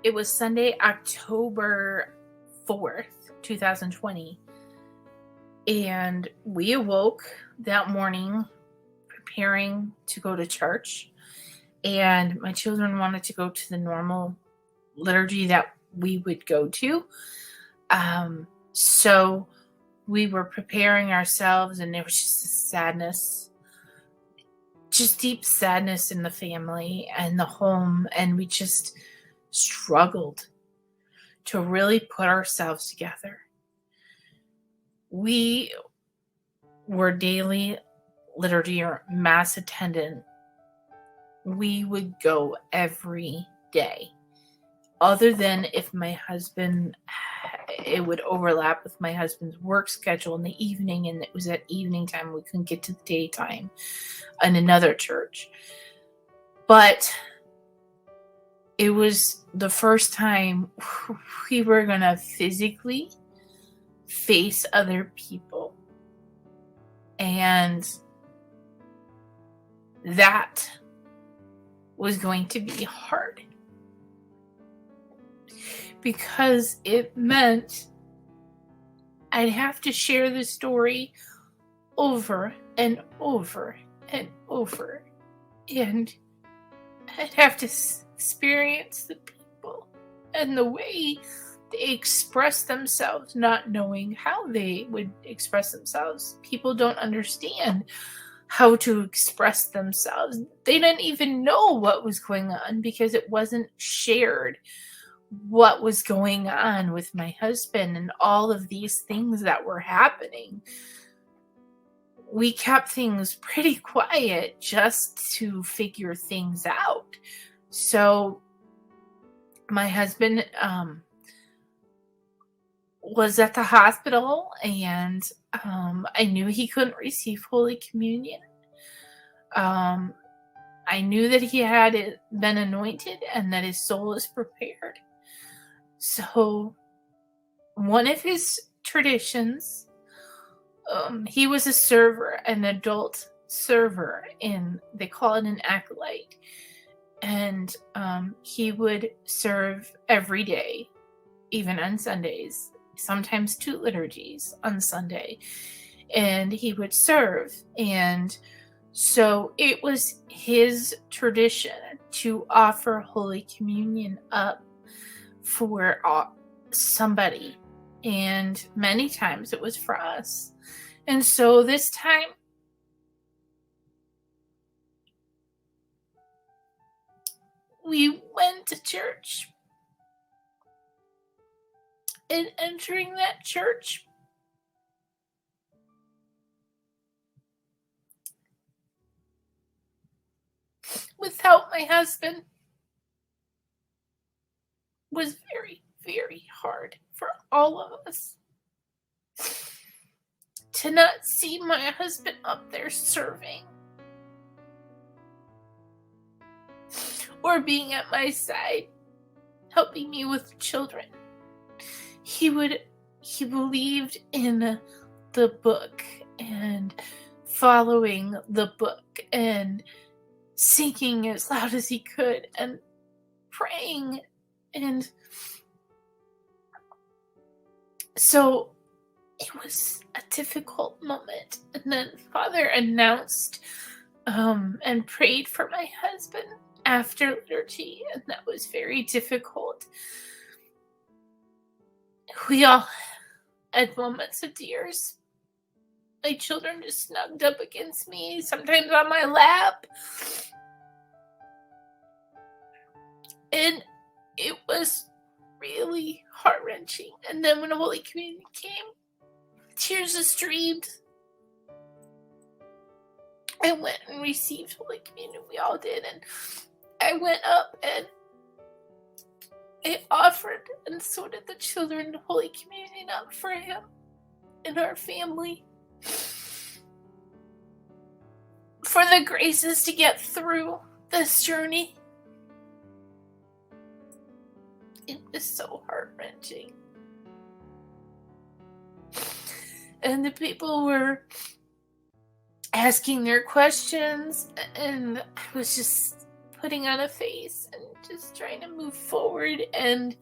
it was Sunday, October 4th, 2020. And we awoke that morning preparing to go to church. And my children wanted to go to the normal liturgy that we would go to. So we were preparing ourselves, and there was just a sadness, just deep sadness in the family and the home. And we just struggled to really put ourselves together. We were daily liturgy or mass attendant. We would go every day, other than if my husband, it would overlap with my husband's work schedule in the evening, and it was at evening time. We couldn't get to the daytime in another church. But it was the first time we were going to physically face other people. And that was going to be hard, because it meant I'd have to share the story over and over and over, and I'd have to experience the people and the way they express themselves, not knowing how they would express themselves. People don't understand how to express themselves. They didn't even know what was going on because it wasn't shared what was going on with my husband and all of these things that were happening. We kept things pretty quiet just to figure things out. So my husband was at the hospital, and I knew he couldn't receive Holy Communion. I knew that he had been anointed and that his soul is prepared. So one of his traditions, he was a server, an adult server, and they call it an acolyte. And he would serve every day, even on Sundays, sometimes 2 liturgies on Sunday. And he would serve. And so it was his tradition to offer Holy Communion up for somebody. And many times it was for us. And so this time, we went to church. And entering that church, without my husband was very, very hard for all of us. To not see my husband up there serving or being at my side, helping me with the children. He believed in the book and following the book and singing as loud as he could and praying. And so it was a difficult moment. And then Father announced and prayed for my husband after liturgy, and that was very difficult. We all had moments of tears. My children just snugged up against me, sometimes on my lap. And it was really heart-wrenching. And then when Holy Communion came, tears just streamed. I went and received Holy Communion. We all did. And I went up and I offered, and so did the children, Holy Communion up for him and our family. For the graces to get through this journey. It was so heart-wrenching. And the people were asking their questions, and I was just putting on a face and just trying to move forward. And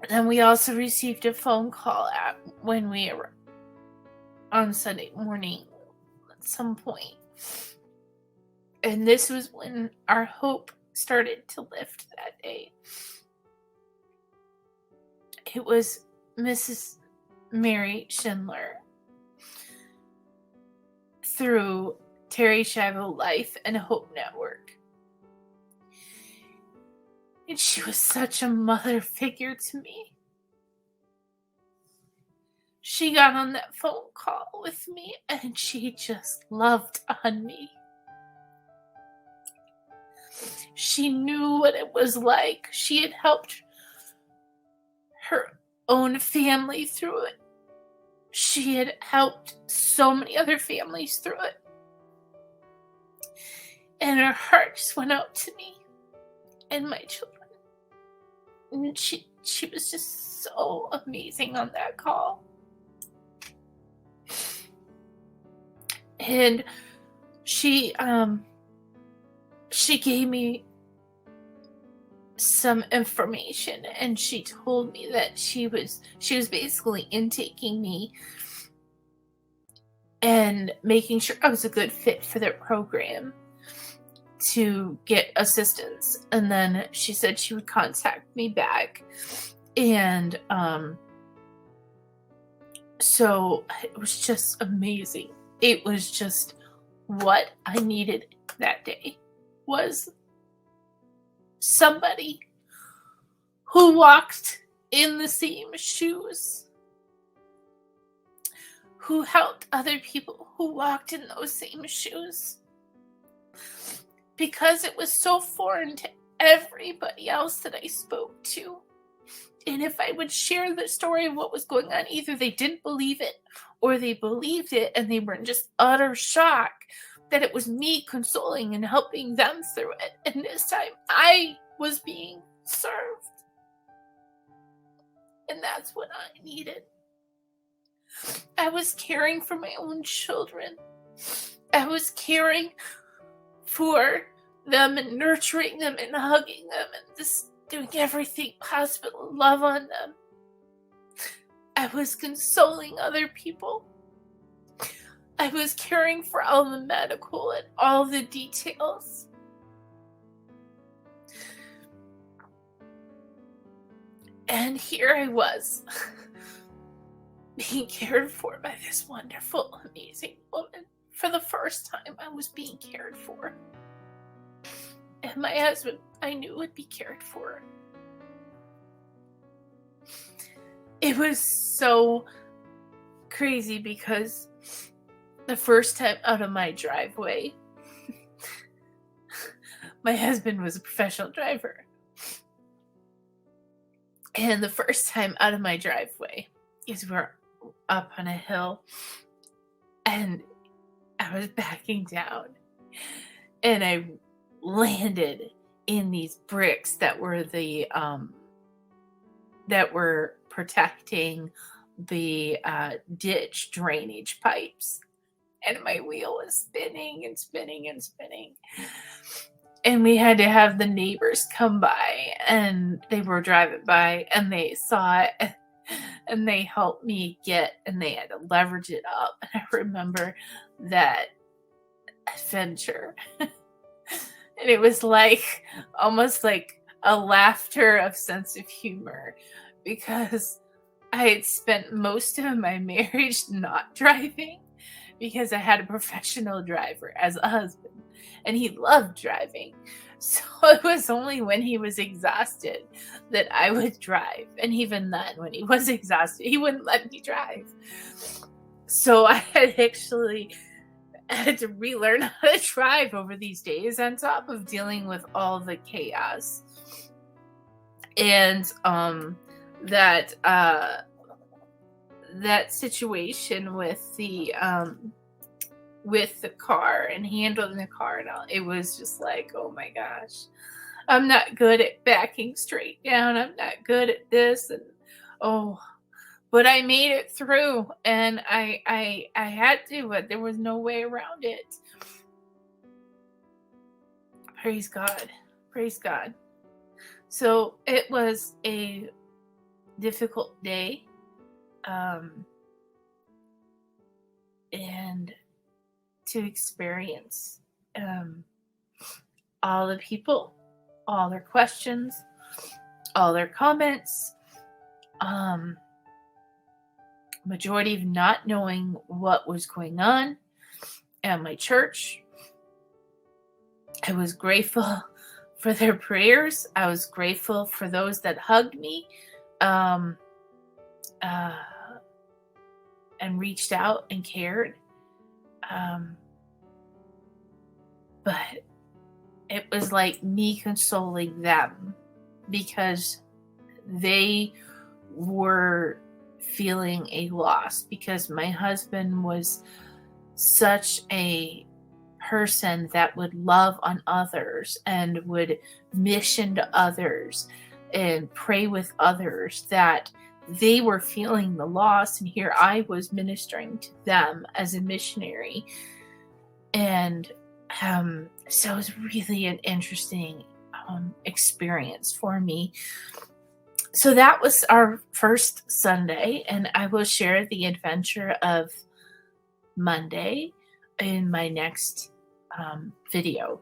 then we also received a phone call when we were on Sunday morning at some point. And this was when our hope started to lift that day. It was Mrs. Mary Schindler through Terry Schiavo Life and Hope Network. And she was such a mother figure to me. She got on that phone call with me and she just loved on me. She knew what it was like. She had helped her own family through it. She had helped so many other families through it. And her heart just went out to me and my children. And she was just so amazing on that call. And she gave me some information, and she told me that she was basically intaking me and making sure I was a good fit for their program to get assistance. And then she said she would contact me back. And so it was just amazing. It was just what I needed that day, was somebody who walked in the same shoes, who helped other people who walked in those same shoes, because it was so foreign to everybody else that I spoke to. And if I would share the story of what was going on, either they didn't believe it or they believed it and they were in just utter shock that it was me consoling and helping them through it. And this time I was being served. And that's what I needed. I was caring for my own children. I was caring for them and nurturing them and hugging them and just doing everything possible to love on them. I was consoling other people. I was caring for all the medical and all the details. And here I was, being cared for by this wonderful, amazing woman. For the first time, I was being cared for. And my husband, I knew, would be cared for. It was so crazy because the first time out of my driveway, my husband was a professional driver. And the first time out of my driveway is we're up on a hill and I was backing down and I landed in these bricks that were protecting the ditch drainage pipes. And my wheel was spinning and spinning and spinning. And we had to have the neighbors come by, and they were driving by and they saw it and they helped me and they had to leverage it up. And I remember that adventure. And it was like, almost like a laughter of sense of humor, because I had spent most of my marriage not driving because I had a professional driver as a husband and he loved driving. So it was only when he was exhausted that I would drive. And even then, when he was exhausted, he wouldn't let me drive. So I had to relearn how to drive over these days, on top of dealing with all the chaos. And that situation with the car and handling the car and all, it was just like, oh my gosh, I'm not good at backing straight down. I'm not good at this. And but I made it through, and I had to, but there was no way around it. Praise God. Praise God. So it was a difficult day. And to experience all the people, all their questions, all their comments, majority of not knowing what was going on at my church. I was grateful for their prayers. I was grateful for those that hugged me and reached out and cared. But it was like me consoling them because they were feeling a loss, because my husband was such a person that would love on others and would mission to others and pray with others, that they were feeling the loss, and here I was ministering to them as a missionary. And so it was really an interesting experience for me. So that was our first Sunday, and I will share the adventure of Monday in my next video.